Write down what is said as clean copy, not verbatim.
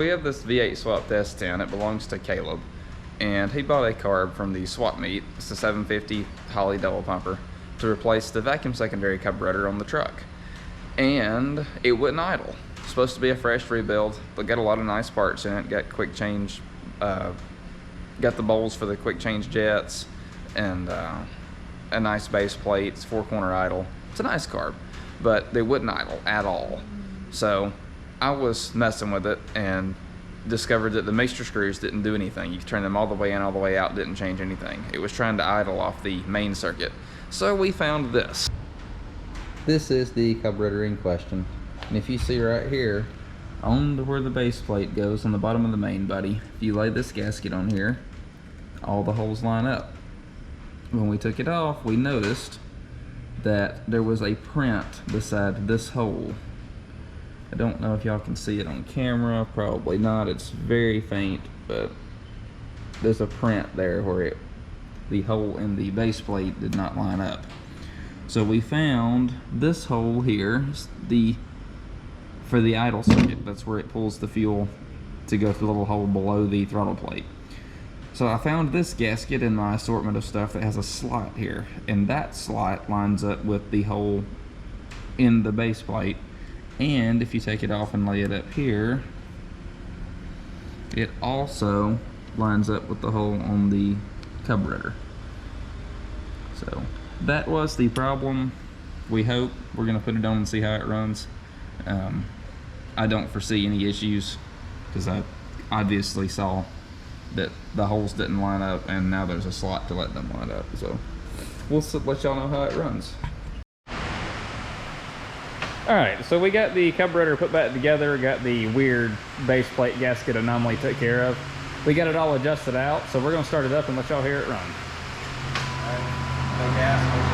We have this V8 swap test 10. It belongs to Caleb, and he bought a carb from the swap meet. It's a 750 Holley Double Pumper to replace the vacuum secondary carburetor on the truck, and it wouldn't idle. It's supposed to be a fresh rebuild, but got a lot of nice parts in it. Got quick change, got the bowls for the quick change jets, and a nice base plate. It's 4-corner idle. It's a nice carb, but they wouldn't idle at all. So I was messing with it and discovered that the mixture screws didn't do anything. You could turn them all the way in, all the way out, didn't change anything. It was trying to idle off the main circuit. So we found this. This is the carburetor in question. And if you see right here, on where the base plate goes on the bottom of the main body, if you lay this gasket on here, all the holes line up. When we took it off, we noticed that there was a print beside this hole. I don't know if y'all can see it on camera, probably not. It's very faint, but there's a print there where the hole in the base plate did not line up. So we found this hole here, for the idle circuit. That's where it pulls the fuel to go through the little hole below the throttle plate. So I found this gasket in my assortment of stuff that has a slot here, and that slot lines up with the hole in the base plate. And if you take it off and lay it up here, it also lines up with the hole on the carburetor. So that was the problem. We hope. We're gonna put it on and see how it runs. I don't foresee any issues because I obviously saw that the holes didn't line up, and now there's a slot to let them line up. So we'll let y'all know how it runs. Alright, so we got the carburetor put back together, got the weird base plate gasket anomaly took care of. We got it all adjusted out, so we're going to start it up and let y'all hear it run. Alright, no gas, no